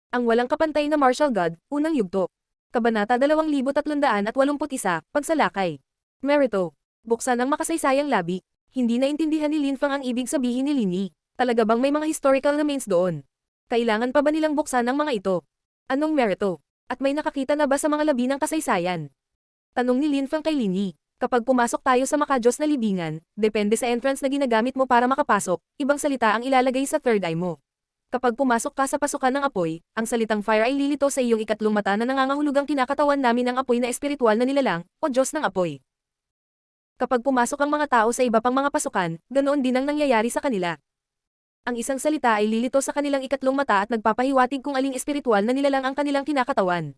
Ang walang kapantay na martial god, unang yugto. Kabanata 2381, Pagsalakay. Merito. Buksan ang makasaysayang labi. Hindi naintindihan ni Lin Fang ang ibig sabihin ni Lin Yi. Talaga bang may mga historical remains doon? Kailangan pa ba nilang buksan ang mga ito? Anong merito? At may nakakita na ba sa mga labi ng kasaysayan? Tanong ni Lin Fang kay Lin Yi. Kapag pumasok tayo sa makajos na libingan, depende sa entrance na ginagamit mo para makapasok, ibang salita ang ilalagay sa third eye mo. Kapag pumasok ka sa pasukan ng apoy, ang salitang fire ay lilito sa iyong ikatlong mata na nangangahulugang kinakatawan namin ng apoy na espiritual na nilalang, o Diyos ng apoy. Kapag pumasok ang mga tao sa iba pang mga pasukan, ganoon din ang nangyayari sa kanila. Ang isang salita ay lilito sa kanilang ikatlong mata at nagpapahiwatig kung aling espiritual na nilalang ang kanilang kinakatawan.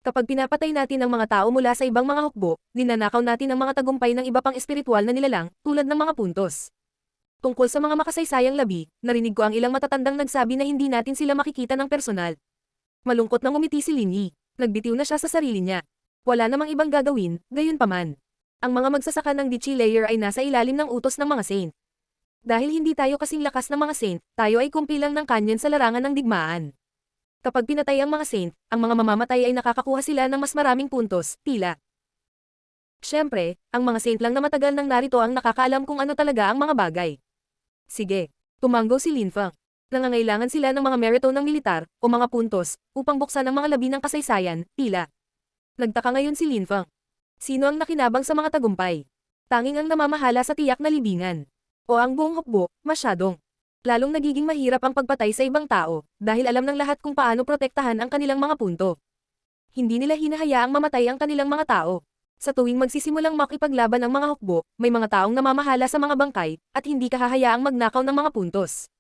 Kapag pinapatay natin ang mga tao mula sa ibang mga hukbo, ninanakaw natin ang mga tagumpay ng iba pang espiritual na nilalang, tulad ng mga puntos. Tungkol sa mga makasaysayang labi, narinig ko ang ilang matatandang nagsabi na hindi natin sila makikita ng personal. Malungkot nang umiti si Lin Yi. Nagbitiw na siya sa sarili niya. Wala namang ibang gagawin, gayunpaman. Ang mga magsasaka ng Dichi layer ay nasa ilalim ng utos ng mga saint. Dahil hindi tayo kasing lakas ng mga saint, tayo ay kumpilang ng kanyon sa larangan ng digmaan. Kapag pinatay ang mga saint, ang mga mamamatay ay nakakakuha sila ng mas maraming puntos, tila. Siyempre, ang mga saint lang na matagal nang narito ang nakakaalam kung ano talaga ang mga bagay. Sige, tumanggo si Lin Fang. Nangangailangan sila ng mga merito ng militar, o mga puntos, upang buksan ang mga labi ng kasaysayan, tila. Nagtaka ngayon si Lin Fang. Sino ang nakinabang sa mga tagumpay? Tanging ang namamahala sa tiyak na libingan. O ang buong hukbo, masyadong. Lalong nagiging mahirap ang pagpatay sa ibang tao, dahil alam ng lahat kung paano protektahan ang kanilang mga punto. Hindi nila hinahayaang mamatay ang kanilang mga tao. Sa tuwing magsisimulang makipaglaban ang mga hukbo, may mga taong namamahala sa mga bangkay, at hindi kahahayaang magnakaw ng mga puntos.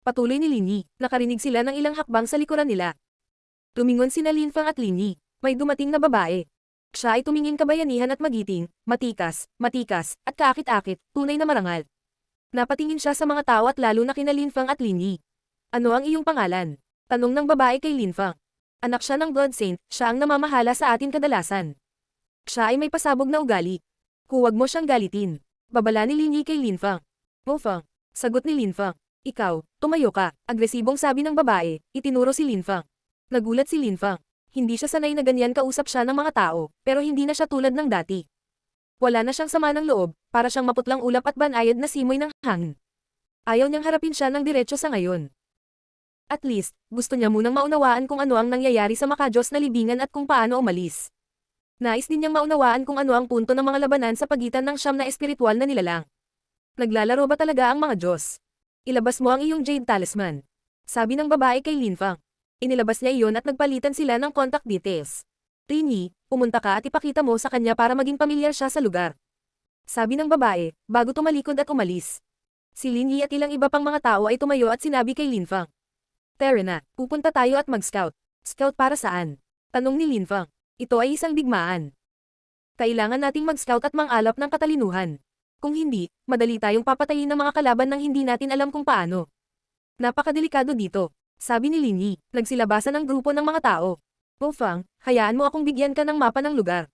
Patuloy ni Lin Yi, nakarinig sila ng ilang hakbang sa likuran nila. Tumingon sina Lin Fang at Lin Yi. May dumating na babae. Siya ay tumingin kabayanihan at magiting, matikas, at kaakit-akit, tunay na marangal. Napatingin siya sa mga tao at lalo na kina Lin Fang at Lin Yi. Ano ang iyong pangalan? Tanong ng babae kay Lin Fang. Anak siya ng Blood Saint, siya ang namamahala sa atin kadalasan. Siya ay may pasabog na ugali. Huwag mo siyang galitin. Babala ni Lin Yi kay Lin Fang. Mo Fang. Sagot ni Lin Fang. Ikaw, tumayo ka. Agresibong sabi ng babae, itinuro si Lin Fang. Nagulat si Lin Fang. Hindi siya sanay na ganyan kausap siya ng mga tao, pero hindi na siya tulad ng dati. Wala na siyang sama ng loob, para siyang maputlang ulap at banayad na simoy ng hangin. Ayaw niyang harapin siya ng diretso sa ngayon. At least, gusto niya munang maunawaan kung ano ang nangyayari sa makajos na libingan at kung paano umalis. Nais din niyang maunawaan kung ano ang punto ng mga labanan sa pagitan ng siyam na espiritual na nilalang. Naglalaro ba talaga ang mga Diyos? Ilabas mo ang iyong Jade Talisman. Sabi ng babae kay Lin Fang. Inilabas niya iyon at nagpalitan sila ng contact details. Lin Yi, pumunta ka at ipakita mo sa kanya para maging pamilyar siya sa lugar. Sabi ng babae, bago tumalikod at umalis. Si Lin Yi at ilang iba pang mga tao ay tumayo at sinabi kay Lin Fang. Tara na, pupunta tayo at mag-scout. Scout para saan? Tanong ni Lin Fang. Ito ay isang digmaan. Kailangan nating mag-scout at mang-alap ng katalinuhan. Kung hindi, madali tayong papatayin ng mga kalaban nang hindi natin alam kung paano. Napakadelikado dito, sabi ni Lin Yi. Nagsilabasan ng grupo ng mga tao. Mo Fang, hayaan mo akong bigyan ka ng mapa ng lugar.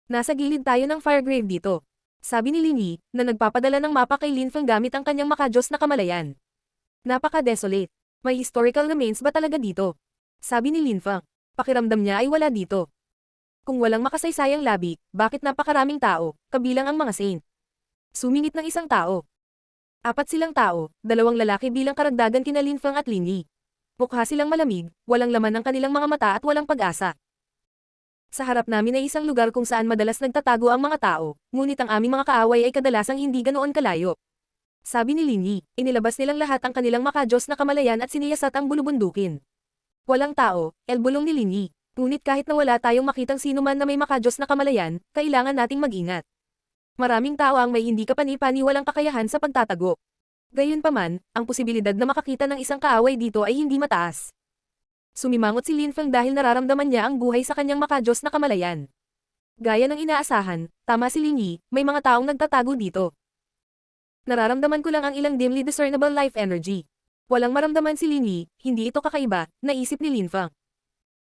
Nasa gilid tayo ng firegrave dito. Sabi ni Lin Yi, na nagpapadala ng mapa kay Lin Fang gamit ang kanyang makajos na kamalayan. Napaka-desolate. May historical remains ba talaga dito? Sabi ni Lin Fang. Pakiramdam niya ay wala dito. Kung walang makasaysayang labi, bakit napakaraming tao, kabilang ang mga saint? Sumingit ng isang tao. 4 silang tao, 2 lalaki bilang karagdagan kina Lin Fang at Lin Yi. Mukha silang malamig, walang laman ng kanilang mga mata at walang pag-asa. Sa harap namin ay isang lugar kung saan madalas nagtatago ang mga tao, ngunit ang aming mga kaaway ay kadalasang hindi ganoon kalayo. Sabi ni Lin Yi, inilabas nilang lahat ang kanilang makajos na kamalayan at siniyasat ang bulubundukin. Walang tao, elbulong ni Lin Yi. Ngunit kahit na wala tayong makitang sino man na may makajos na kamalayan, kailangan nating mag-ingat. Maraming tao ang may hindi kapani-paniwalang kakayahan sa pagtatago. Gayunpaman, ang posibilidad na makakita ng isang kaaway dito ay hindi mataas. Sumimangot si Lin Fang dahil nararamdaman niya ang buhay sa kanyang makajos na kamalayan. Gaya ng inaasahan, tama si Lin Yi, may mga taong nagtatago dito. Nararamdaman ko lang ang ilang dimly discernible life energy. Walang maramdaman si Lin Yi, hindi ito kakaiba, naisip ni Lin Fang.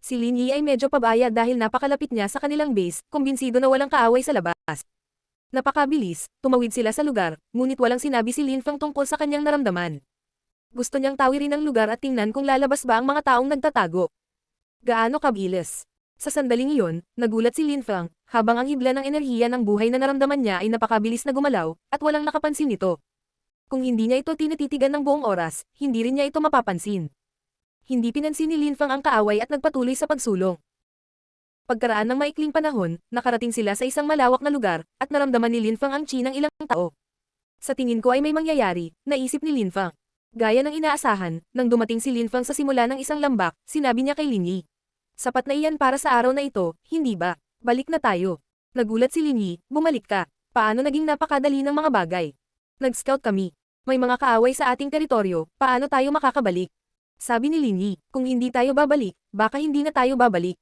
Si Lin Yi ay medyo pabaya dahil napakalapit niya sa kanilang base, kumbinsido na walang kaaway sa labas. Napakabilis, tumawid sila sa lugar, ngunit walang sinabi si Lin Fang tungkol sa kanyang naramdaman. Gusto niyang tawirin ang lugar at tingnan kung lalabas ba ang mga taong nagtatago. Gaano kabilis? Sa sandaling iyon, nagulat si Linfang, habang ang hibla ng enerhiya ng buhay na naramdaman niya ay napakabilis na gumalaw, at walang nakapansin nito. Kung hindi niya ito tinititigan ng buong oras, hindi rin niya ito mapapansin. Hindi pinansin ni Linfang ang kaaway at nagpatuloy sa pagsulong. Pagkaraan ng maikling panahon, nakarating sila sa isang malawak na lugar, at naramdaman ni Linfang ang chi ng ilang tao. Sa tingin ko ay may mangyayari, naisip ni Linfang. Gaya ng inaasahan, nang dumating si Linfang sa simula ng isang lambak, sinabi niya kay Linyi. Sapat na iyan para sa araw na ito, hindi ba? Balik na tayo. Nagulat si Linyi, bumalik ka. Paano naging napakadali ng mga bagay? Nag-scout kami. May mga kaaway sa ating teritoryo, paano tayo makakabalik? Sabi ni Linyi, kung hindi tayo babalik, baka hindi na tayo babalik.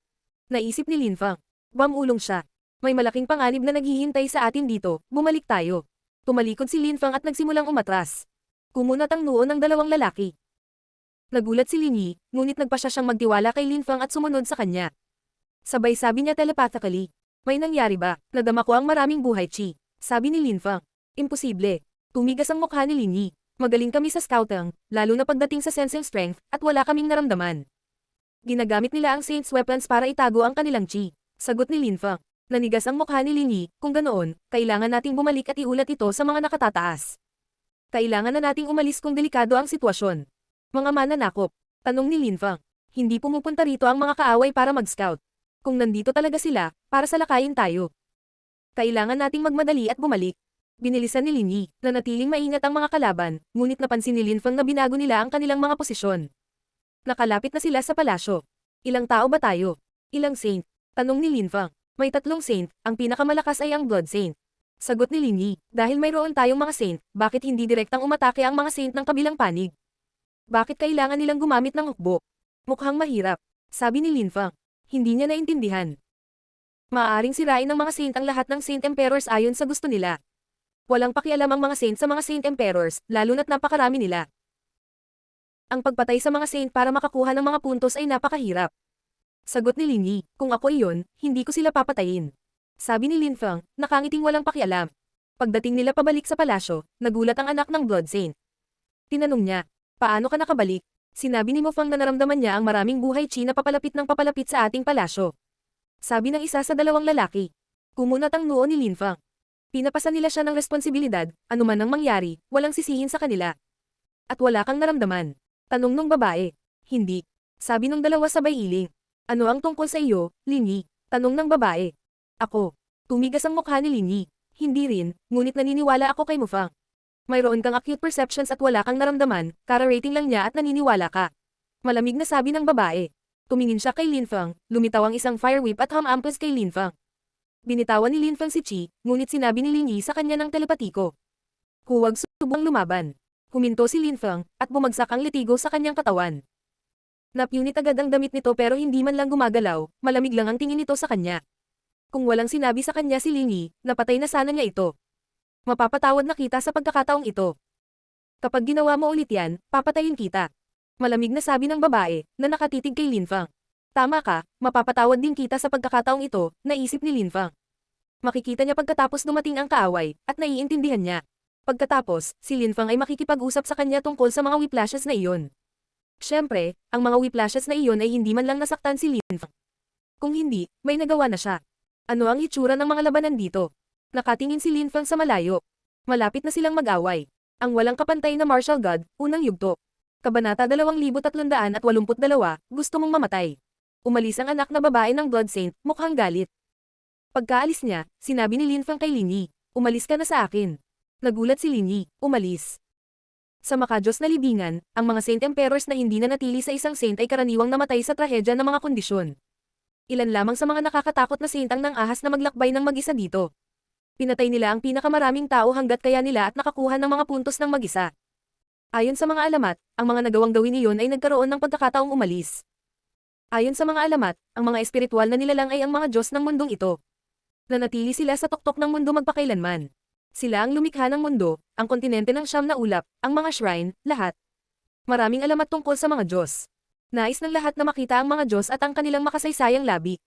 Naisip ni Linfang. Bamulong siya. May malaking panganib na naghihintay sa atin dito, bumalik tayo. Tumalikod si Linfang at nagsimulang umatras. Kumunat ang noo ng dalawang lalaki. Nagulat si Linyi, ngunit nagpasya siyang magtiwala kay Linfang at sumunod sa kanya. Sabay sabi niya telepathically, may nangyari ba? Nadama ko ang maraming buhay chi. Sabi ni Linfang. Imposible. Tumigas ang mukha ni Linyi. Magaling kami sa scouting, lalo na pagdating sa sensing strength, at wala kaming naramdaman. Ginagamit nila ang Saint's weapons para itago ang kanilang chi. Sagot ni Linfang. Nanigas ang mukha ni Linyi, kung ganoon, kailangan nating bumalik at iulat ito sa mga nakatataas. Kailangan na nating umalis kung delikado ang sitwasyon. Mga mananakop. Tanong ni Linfang. Hindi pumupunta rito ang mga kaaway para mag-scout. Kung nandito talaga sila, para salakayin tayo. Kailangan nating magmadali at bumalik. Binilisan ni Linyi, na natiling maingat ang mga kalaban, ngunit napansin ni Linfang na binago nila ang kanilang mga posisyon. Nakalapit na sila sa palasyo. Ilang tao ba tayo? Ilang saint? Tanong ni Linfang. May 3 saint, ang pinakamalakas ay ang Blood Saint. Sagot ni Linyi, dahil mayroon tayong mga saint, bakit hindi direktang umatake ang mga saint ng kabilang panig? Bakit kailangan nilang gumamit ng hukbo? Mukhang mahirap. Sabi ni Linfang. Hindi niya naintindihan. Maaaring sirain ng mga saint ang lahat ng Saint Emperors ayon sa gusto nila. Walang pakialam ang mga saint sa mga Saint Emperors, lalo na't napakarami nila. Ang pagpatay sa mga saint para makakuha ng mga puntos ay napakahirap. Sagot ni Linyi, kung ako iyon, hindi ko sila papatayin. Sabi ni Linfang, nakangiting walang pakialam. Pagdating nila pabalik sa palasyo, nagulat ang anak ng Blood Saint. Tinanong niya, paano ka nakabalik? Sinabi ni Mofang na naramdaman niya ang maraming buhay chi na papalapit ng papalapit sa ating palasyo. Sabi ng isa sa dalawang lalaki. Kumunat ang noo ni Linfang. Pinapasa nila siya ng responsibilidad, anuman ang mangyari, walang sisihin sa kanila. At wala kang naramdaman. Tanong nung babae. Hindi. Sabi nung dalawa sabay iling. Ano ang tungkol sa iyo, Linyi? Tanong ng babae. Ako. Tumigas ang mukha ni Linyi. Hindi rin, ngunit naniniwala ako kay Mofang. Mayroon kang acute perceptions at wala kang naramdaman, kara-rating lang niya at naniniwala ka. Malamig na sabi ng babae. Tumingin siya kay Linfang, lumitaw ang isang fire whip at hamamplas kay Linfang. Binitawan ni Linfang si Chi, ngunit sinabi ni Linyi sa kanya ng telepatiko. Huwag subang lumaban. Huminto si Linfang, at bumagsak ang litigo sa kanyang katawan. Napunit agad ang damit nito pero hindi man lang gumagalaw, malamig lang ang tingin nito sa kanya. Kung walang sinabi sa kanya si Linyi, napatay na sana niya ito. Mapapatawad na kita sa pagkakataong ito. Kapag ginawa mo ulit yan, papatayin kita. Malamig na sabi ng babae, na nakatitig kay Linfang. Tama ka, mapapatawad din kita sa pagkakataong ito, naisip ni Linfang. Makikita niya pagkatapos dumating ang kaaway, at naiintindihan niya. Pagkatapos, si Linfang ay makikipag-usap sa kanya tungkol sa mga whiplashes na iyon. Siyempre, ang mga whiplashes na iyon ay hindi man lang nasaktan si Linfang. Kung hindi, may nagawa na siya. Ano ang itsura ng mga labanan dito? Nakatingin si Linfang sa malayo. Malapit na silang mag-away. Ang walang kapantay na martial god, unang yugto. Kabanata 2382, gusto mong mamatay. Umalis ang anak na babae ng Blood Saint, mukhang galit. Pagkaalis niya, sinabi ni Linfang kay Linyi, umalis ka na sa akin. Nagulat si Linyi, umalis. Sa makajos na libingan, ang mga Saint Emperors na hindi na natili sa isang saint ay karaniwang namatay sa trahedya ng mga kondisyon. Ilan lamang sa mga nakakatakot na saint ang nang ahas na maglakbay ng mag-isa dito. Pinatay nila ang pinakamaraming tao hanggat kaya nila at nakakuha ng mga puntos ng mag-isa. Ayon sa mga alamat, ang mga nagawang gawin iyon ay nagkaroon ng pagkakataong umalis. Ayon sa mga alamat, ang mga espiritual na nilalang ay ang mga Diyos ng mundong ito. Nanatili sila sa tuktok ng mundo magpakailanman. Sila ang lumikha ng mundo, ang kontinente ng siyam na ulap, ang mga shrine, lahat. Maraming alamat tungkol sa mga Diyos. Nais ng lahat na makita ang mga Diyos at ang kanilang makasaysayang labi.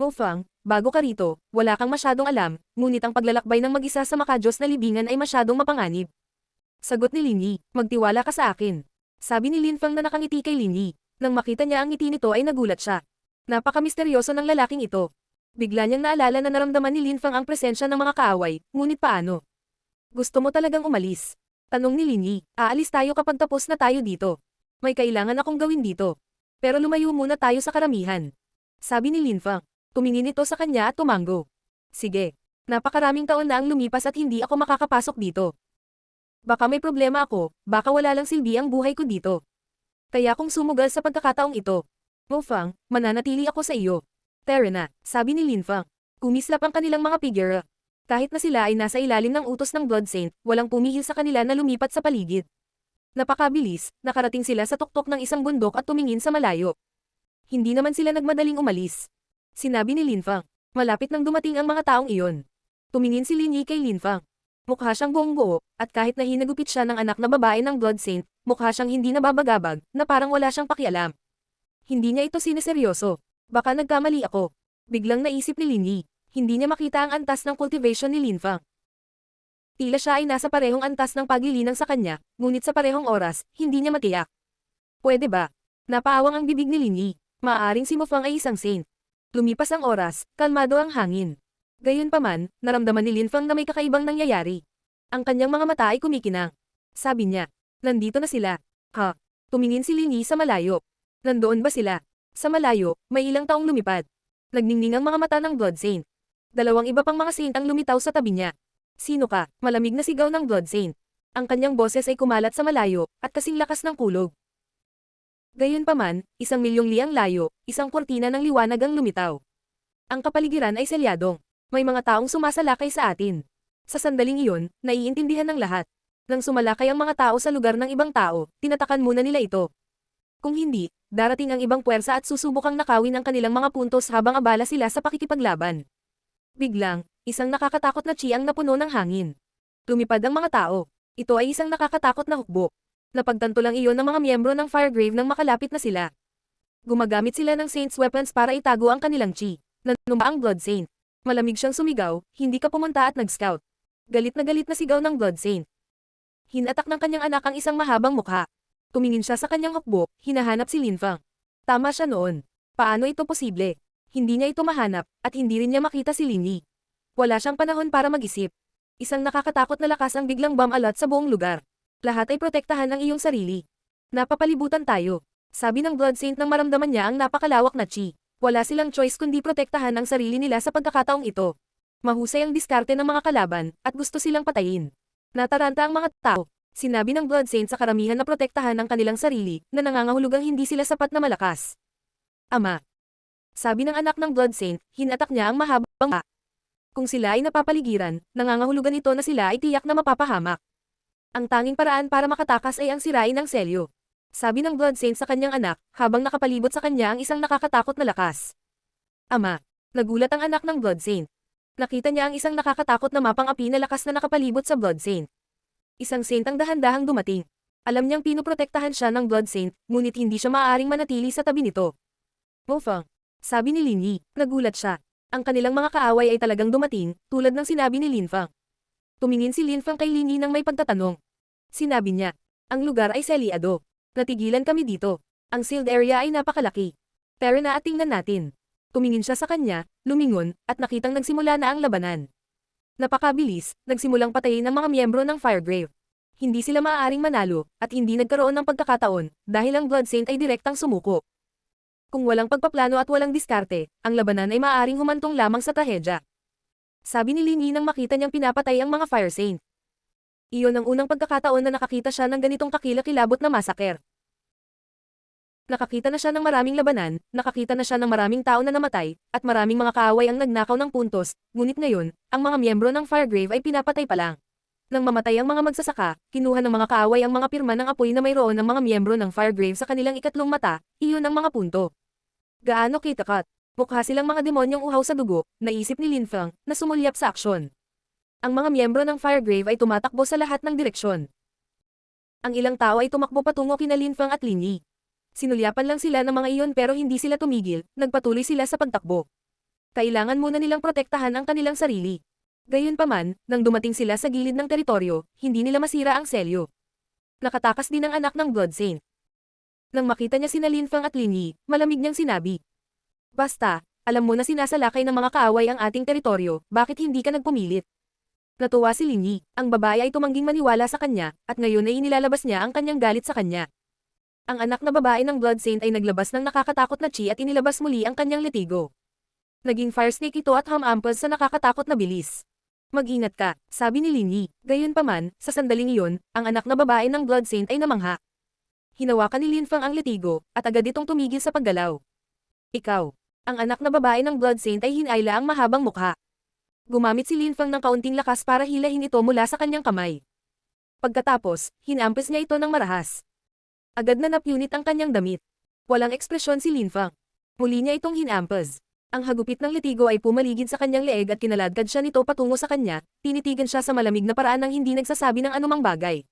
Mofang, bago ka rito, wala kang masyadong alam, ngunit ang paglalakbay ng mag-isa sa makajos na libingan ay masyadong mapanganib. Sagot ni Lin Yi, magtiwala ka sa akin. Sabi ni Lin Fang na nakangiti kay Lin Yi. Nang makita niya ang ngiti nito ay nagulat siya. Napaka-misteryoso ng lalaking ito. Bigla niyang naalala na naramdaman ni Lin Fang ang presensya ng mga kaaway, ngunit paano? Gusto mo talagang umalis? Tanong ni Lin Yi, aalis tayo kapag tapos na tayo dito. May kailangan akong gawin dito. Pero lumayo muna tayo sa karamihan. Sabi ni Lin Fang. Tumingin ito sa kanya at tumanggo. Sige. Napakaraming taon na ang lumipas at hindi ako makakapasok dito. Baka may problema ako, baka wala lang silbi ang buhay ko dito. Kaya kung sumugal sa pagkakataong ito. Mo Fang, mananatili ako sa iyo. Tara na, sabi ni Lin Fang. Kumislap ang kanilang mga figure. Kahit na sila ay nasa ilalim ng utos ng Blood Saint, walang pumihil sa kanila na lumipat sa paligid. Napakabilis, nakarating sila sa tuktok ng isang bundok at tumingin sa malayo. Hindi naman sila nagmadaling umalis. Sinabi ni Lin Fang. Malapit nang dumating ang mga taong iyon. Tumingin si Lin Yi kay Lin Fang. Mukha siyang buong-buo, at kahit na hinagupit siya ng anak na babae ng Blood Saint, mukha siyang hindi nababagabag, na parang wala siyang pakialam. Hindi niya ito sineseryoso. Baka nagkamali ako. Biglang naisip ni Lin Yi. Hindi niya makita ang antas ng cultivation ni Lin Fang. Tila siya ay nasa parehong antas ng paglilinang sa kanya, ngunit sa parehong oras, hindi niya matiyak. Pwede ba? Napaawang ang bibig ni Lin Yi. Maaaring si Mo Fang ay isang saint. Lumipas ang oras, kalmado ang hangin. Gayunpaman, naramdaman ni Lin Fang na may kakaibang nangyayari. Ang kanyang mga mata ay kumikinang. Sabi niya, nandito na sila. Ha? Tumingin si Lin Yi sa malayo. Nandoon ba sila? Sa malayo, may ilang taong lumipad. Nagningning ang mga mata ng Blood Saint. Dalawang iba pang mga saint ang lumitaw sa tabi niya. Sino ka? Malamig na sigaw ng Blood Saint. Ang kanyang boses ay kumalat sa malayo, at kasing lakas ng kulog. Gayunpaman, 1,000,000 li ang layo, isang kurtina ng liwanag ang lumitaw. Ang kapaligiran ay selyadong. May mga taong sumasalakay sa atin. Sa sandaling iyon, naiintindihan ng lahat. Nang sumalakay ang mga tao sa lugar ng ibang tao, tinatakan muna nila ito. Kung hindi, darating ang ibang puwersa at susubukang nakawin ang kanilang mga puntos habang abala sila sa pakikipaglaban. Biglang, isang nakakatakot na chiyang napuno ng hangin. Lumipad ang mga tao. Ito ay isang nakakatakot na hukbo. Napagtanto lang iyon ng mga miyembro ng Firegrave nang makalapit na sila. Gumagamit sila ng Saint's Weapons para itago ang kanilang chi. Nanumba ang Blood Saint. Malamig siyang sumigaw, hindi ka pumunta at nag-scout. Galit na sigaw ng Blood Saint. Hinatak ng kanyang anak ang isang mahabang mukha. Tumingin siya sa kanyang hukbo, hinahanap si Lin Fang. Tama siya noon. Paano ito posible? Hindi niya ito mahanap, at hindi rin niya makita si Lin Yi. Wala siyang panahon para mag-isip. Isang nakakatakot na lakas ang biglang bomb-alot sa buong lugar. Lahat ay protektahan ang iyong sarili. Napapalibutan tayo. Sabi ng Blood Saint nang maramdaman niya ang napakalawak na chi. Wala silang choice kundi protektahan ang sarili nila sa pagkakataong ito. Mahusay ang diskarte ng mga kalaban, at gusto silang patayin. Nataranta ang mga tao. Sinabi ng Blood Saint sa karamihan na protektahan ang kanilang sarili, na nangangahulugang hindi sila sapat na malakas. Ama. Sabi ng anak ng Blood Saint, hinatak niya ang mahabang pa. Kung sila ay napapaligiran, nangangahulugan ito na sila ay tiyak na mapapahamak. Ang tanging paraan para makatakas ay ang sirain ng selyo. Sabi ng Blood Saint sa kanyang anak, habang nakapalibot sa kanya ang isang nakakatakot na lakas. Ama. Nagulat ang anak ng Blood Saint. Nakita niya ang isang nakakatakot na mapang api na lakas na nakapalibot sa Blood Saint. Isang saint ang dahan-dahang dumating. Alam niyang pinoprotektahan siya ng Blood Saint, ngunit hindi siya maaaring manatili sa tabi nito. Mo Fang. Sabi ni Lin Yi, nagulat siya. Ang kanilang mga kaaway ay talagang dumating, tulad ng sinabi ni Lin Fang. Tumingin si Lin Fang kay Lin Yi nang may pagtatanong. Sinabi niya, ang lugar ay selyado. Natigilan kami dito. Ang sealed area ay napakalaki. Tara na at tingnan natin. Tumingin siya sa kanya, lumingon, at nakitang nagsimula na ang labanan. Napakabilis, nagsimulang patayin ang mga miyembro ng Firegrave. Hindi sila maaaring manalo, at hindi nagkaroon ng pagkakataon, dahil ang Blood Saint ay direktang sumuko. Kung walang pagpaplano at walang diskarte, ang labanan ay maaaring humantong lamang sa trahedya. Sabi ni Lin Yi nang makita niyang pinapatay ang mga Fire Saint. Iyon ang unang pagkakataon na nakakita siya ng ganitong kakilakilabot na masaker. Nakakita na siya ng maraming labanan, nakakita na siya ng maraming tao na namatay, at maraming mga kaaway ang nagnakaw ng puntos, ngunit ngayon, ang mga miyembro ng Firegrave ay pinapatay pa lang. Nang mamatay ang mga magsasaka, kinuha ng mga kaaway ang mga pirma ng apoy na mayroon ng mga miyembro ng Firegrave sa kanilang ikatlong mata, iyon ang mga punto. Gaano kitakat? Mukha silang mga demonyong uhaw sa dugo, naisip ni Lin Fang, na sumulyap sa aksyon. Ang mga miyembro ng Firegrave ay tumatakbo sa lahat ng direksyon. Ang ilang tao ay tumakbo patungo kina Lin Fang at Lin Yi. Sinulyapan lang sila ng mga iyon pero hindi sila tumigil, nagpatuloy sila sa pagtakbo. Kailangan muna nilang protektahan ang kanilang sarili. Gayunpaman, nang dumating sila sa gilid ng teritoryo, hindi nila masira ang selyo. Nakatakas din ang anak ng Blood Saint. Nang makita niya sina Lin Fang at Lin Yi, malamig niyang sinabi. Basta, alam mo na sinasalakay ng mga kaaway ang ating teritoryo, bakit hindi ka nagpumilit? Natuwa si Lin Yi, ang babae ay tumangging maniwala sa kanya, at ngayon ay inilalabas niya ang kanyang galit sa kanya. Ang anak na babae ng Blood Saint ay naglabas ng nakakatakot na chi at inilabas muli ang kanyang letigo. Naging fire snake ito at humampers sa nakakatakot na bilis. Mag-ingat ka, sabi ni Lin Yi. Gayunpaman, sa sandaling iyon, ang anak na babae ng Blood Saint ay namangha. Hinawakan ni Lin Fang ang letigo, at agad itong tumigil sa paggalaw. Ikaw. Ang anak na babae ng Blood Saint ay hinayla ang mahabang mukha. Gumamit si Lin Fang ng kaunting lakas para hilahin ito mula sa kanyang kamay. Pagkatapos, hinampes niya ito ng marahas. Agad na napunit ang kanyang damit. Walang ekspresyon si Lin Fang. Muli niya itong hinampes. Ang hagupit ng letigo ay pumaligid sa kanyang leeg at kinaladkad siya nito patungo sa kanya, tinitigan siya sa malamig na paraan ng hindi nagsasabi ng anumang bagay.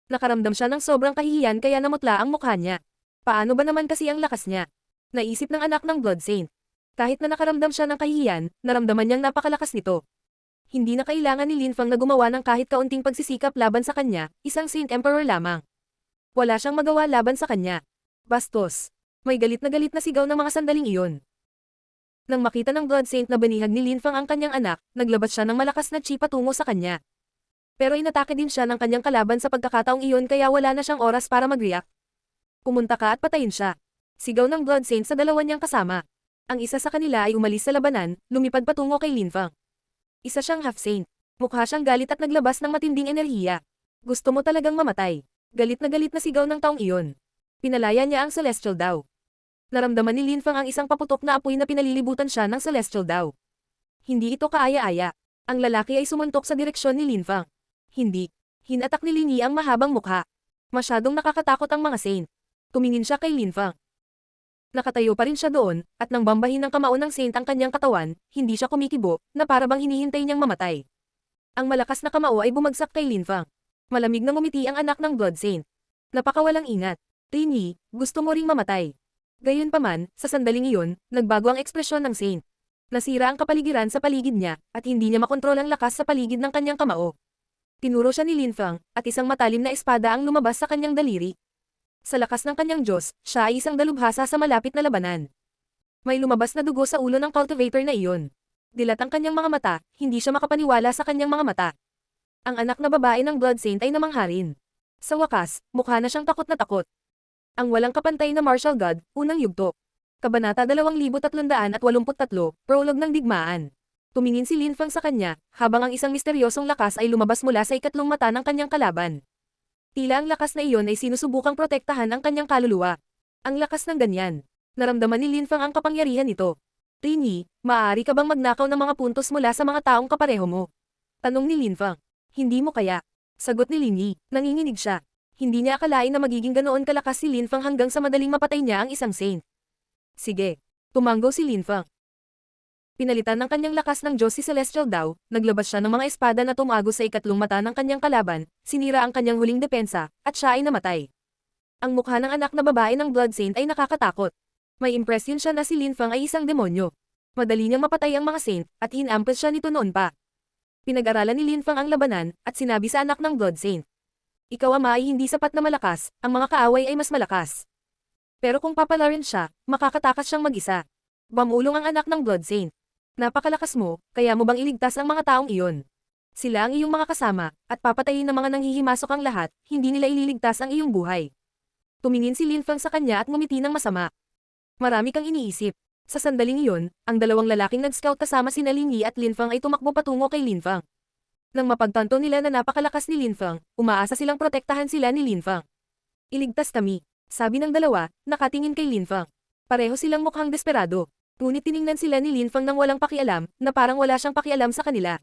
Nakaramdam siya ng sobrang kahihiyan kaya namutla ang mukha niya. Paano ba naman kasi ang lakas niya? Naisip ng anak ng Blood Saint. Kahit na nakaramdam siya ng kahihiyan, naramdaman niyang napakalakas nito. Hindi na kailangan ni Lin Fang na gumawa ng kahit kaunting pagsisikap laban sa kanya, isang Saint Emperor lamang. Wala siyang magawa laban sa kanya. Bastos. May galit na sigaw ng mga sandaling iyon. Nang makita ng Blood Saint na banihag ni Lin Fang ang kanyang anak, naglabas siya ng malakas na chi patungo sa kanya. Pero inatake din siya ng kanyang kalaban sa pagkakataong iyon kaya wala na siyang oras para mag-react. Pumunta ka at patayin siya. Sigaw ng Blood Saint sa dalawa niyang kasama. Ang isa sa kanila ay umalis sa labanan, lumipad patungo kay Lin Fang. Isa siyang half-saint. Mukha siyang galit at naglabas ng matinding enerhiya. Gusto mo talagang mamatay. Galit na sigaw ng taong iyon. Pinalaya niya ang Celestial Daw. Naramdaman ni Lin Fang ang isang paputok na apoy na pinalilibutan siya ng Celestial Daw. Hindi ito kaaya-aya. Ang lalaki ay sumuntok sa direksyon ni Lin Fang. Hindi. Hinatak ni Lin Yi ang mahabang mukha. Masyadong nakakatakot ang mga saint. Tumingin siya kay Lin Fang. Nakatayo pa rin siya doon, at nang bambahin ng kamao ng saint ang kanyang katawan, hindi siya kumikibo, na para bang hinihintay niyang mamatay. Ang malakas na kamao ay bumagsak kay Lin Fang. Malamig na ngumiti ang anak ng Blood Saint. Napakawalang ingat. Lin Yi, gusto mo ring mamatay. Gayunpaman, sa sandaling iyon, nagbago ang ekspresyon ng saint. Nasira ang kapaligiran sa paligid niya, at hindi niya makontrol ang lakas sa paligid ng kanyang kamao. Tinuro siya ni Lin Fang, at isang matalim na espada ang lumabas sa kanyang daliri. Sa lakas ng kanyang Diyos, siya ay isang dalubhasa sa malapit na labanan. May lumabas na dugo sa ulo ng cultivator na iyon. Dilat ang kanyang mga mata, hindi siya makapaniwala sa kanyang mga mata. Ang anak na babae ng Blood Saint ay namangha rin. Sa wakas, mukha na siyang takot na takot. Ang walang kapantay na Martial God, unang yugto. Kabanata 2383, Prolog ng Digmaan. Tumingin si Lin Fang sa kanya, habang ang isang misteryosong lakas ay lumabas mula sa ikatlong mata ng kanyang kalaban. Tila ang lakas na iyon ay sinusubukang protektahan ang kanyang kaluluwa. Ang lakas ng ganyan. Naramdaman ni Lin Fang ang kapangyarihan nito. Lin Yi, maaari ka bang magnakaw ng mga puntos mula sa mga taong kapareho mo? Tanong ni Lin Fang. Hindi mo kaya? Sagot ni Lin Yi, nanginginig siya. Hindi niya akalain na magiging ganoon kalakas si Lin Fang hanggang sa madaling mapatay niya ang isang saint. Sige. Tumanggo si Lin Fang. Pinalitan ng kanyang lakas ng Diyos si Celestial Daw, naglabas siya ng mga espada na tumagos sa ikatlong mata ng kanyang kalaban, sinira ang kanyang huling depensa, at siya ay namatay. Ang mukha ng anak na babae ng Blood Saint ay nakakatakot. May impresyon siya na si Lin Fang ay isang demonyo. Madali niyang mapatay ang mga saint, at hinampes siya nito noon pa. Pinag-aralan ni Lin Fang ang labanan, at sinabi sa anak ng Blood Saint. Ikaw ama ay hindi sapat na malakas, ang mga kaaway ay mas malakas. Pero kung papalarin siya, makakatakas siyang mag-isa. Bamulong ang anak ng Blood Saint. Napakalakas mo, kaya mo bang iligtas ang mga taong iyon? Sila ang iyong mga kasama, at papatayin ng mga nanghihimasok ang lahat, hindi nila ililigtas ang iyong buhay. Tumingin si Lin Fang sa kanya at ngumiti ng masama. Marami kang iniisip. Sa sandaling iyon, ang dalawang lalaking nag-scout kasama sina Lin Yi at Lin Fang ay tumakbo patungo kay Lin Fang. Nang mapagtanto nila na napakalakas ni Lin Fang, umaasa silang protektahan sila ni Lin Fang. Iligtas kami, sabi ng dalawa, nakatingin kay Lin Fang. Pareho silang mukhang desperado. Ngunit tiningnan sila ni Lin Fang nang walang pakialam, na parang wala siyang pakialam sa kanila.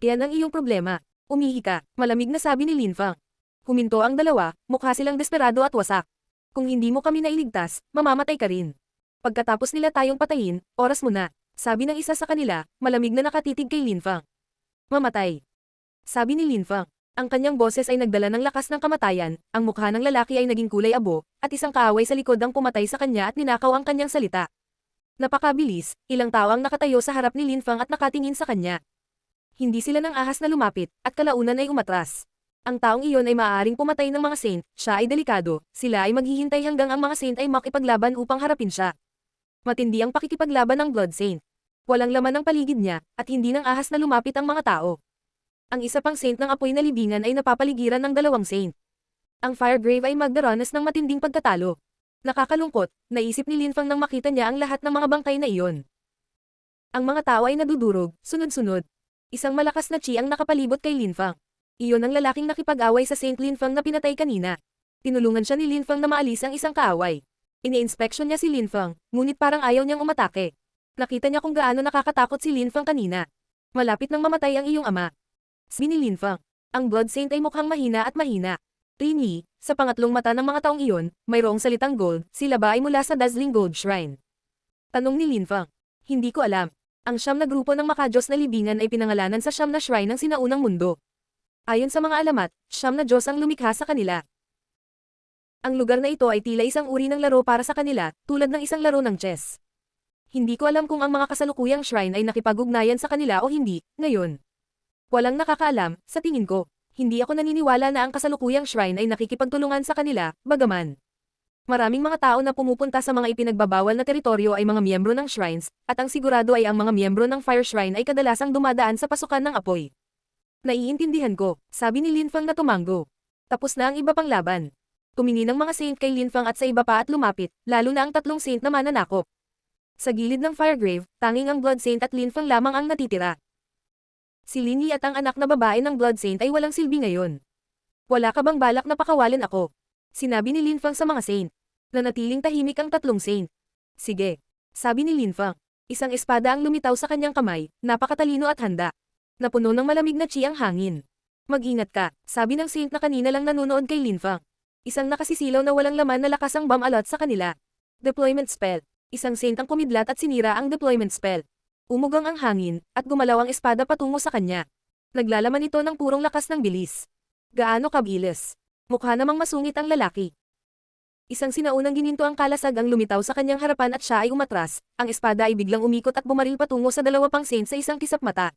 Yan ang iyong problema. Umihi ka, malamig na sabi ni Lin Fang. Huminto ang dalawa, mukha silang desperado at wasak. Kung hindi mo kami nailigtas, mamamatay ka rin. Pagkatapos nila tayong patayin, oras mo na, sabi ng isa sa kanila, malamig na nakatitig kay Lin Fang. Mamatay. Sabi ni Lin Fang. Ang kanyang boses ay nagdala ng lakas ng kamatayan, ang mukha ng lalaki ay naging kulay abo, at isang kaaway sa likod ang pumatay sa kanya at ninakaw ang kanyang salita. Napakabilis, ilang tao ang nakatayo sa harap ni Lin Fang at nakatingin sa kanya. Hindi sila ng ahas na lumapit, at kalaunan ay umatras. Ang taong iyon ay maaaring pumatay ng mga saint, siya ay delikado, sila ay maghihintay hanggang ang mga saint ay makipaglaban upang harapin siya. Matindi ang pakikipaglaban ng Blood Saint. Walang laman ang paligid niya, at hindi ng ahas na lumapit ang mga tao. Ang isa pang saint ng apoy na libingan ay napapaligiran ng dalawang saint. Ang Firegrave ay magdaranas ng matinding pagkatalo. Nakakalungkot, naisip ni Linfang nang makita niya ang lahat ng mga bangkay na iyon. Ang mga tao ay nadudurog, sunod-sunod. Isang malakas na chi ang nakapalibot kay Linfang. Iyon ang lalaking nakipag-away sa Saint Linfang na pinatay kanina. Tinulungan siya ni Linfang na maalis ang isang kaaway. Ini-inspeksyon niya si Linfang, ngunit parang ayaw niyang umatake. Nakita niya kung gaano nakakatakot si Linfang kanina. Malapit nang mamatay ang iyong ama. Sabi ni Linfang, ang Blood Saint ay mukhang mahina at mahina. Rini, sa pangatlong mata ng mga taong iyon, mayroong salitang gold, sila ba ay mula sa Dazzling Gold Shrine? Tanong ni Linfang. Hindi ko alam. Ang siyam na grupo ng makadiyos na libingan ay pinangalanan sa siyam na shrine ng sinaunang mundo. Ayon sa mga alamat, siyam na Diyos ang lumikha sa kanila. Ang lugar na ito ay tila isang uri ng laro para sa kanila, tulad ng isang laro ng chess. Hindi ko alam kung ang mga kasalukuyang shrine ay nakipag-ugnayan sa kanila o hindi, ngayon. Walang nakakaalam, sa tingin ko. Hindi ako naniniwala na ang kasalukuyang shrine ay nakikipagtulungan sa kanila, bagaman. Maraming mga tao na pumupunta sa mga ipinagbabawal na teritoryo ay mga miyembro ng shrines, at ang sigurado ay ang mga miyembro ng Fire Shrine ay kadalasang dumadaan sa pasukan ng apoy. Naiintindihan ko, sabi ni Linfang na tumanggo. Tapos na ang iba pang laban. Tumingin ang mga saint kay Linfang at sa iba pa at lumapit, lalo na ang tatlong saint na mananakop. Sa gilid ng Firegrave, tanging ang Blood Saint at Linfang lamang ang natitira. Si Linyi at ang anak na babae ng Blood Saint ay walang silbi ngayon. Wala ka bang balak na pakawalan ako? Sinabi ni Linfang sa mga saint. Nanatiling tahimik ang tatlong saint. Sige. Sabi ni Linfang. Isang espada ang lumitaw sa kanyang kamay, napakatalino at handa. Napuno ng malamig na chi ang hangin. Mag-ingat ka, sabi ng saint na kanina lang nanonood kay Linfang. Isang nakasisilaw na walang laman na lakas ang bomb alot sa kanila. Deployment spell. Isang saint ang kumidlat at sinira ang deployment spell. Umugang ang hangin, at gumalaw ang espada patungo sa kanya. Naglalaman ito ng purong lakas ng bilis. Gaano kabilis. Mukha namang masungit ang lalaki. Isang sinaunang gininto ang kalasag ang lumitaw sa kanyang harapan at siya ay umatras, ang espada ay biglang umikot at bumaril patungo sa dalawa pang saint sa isang kisap mata.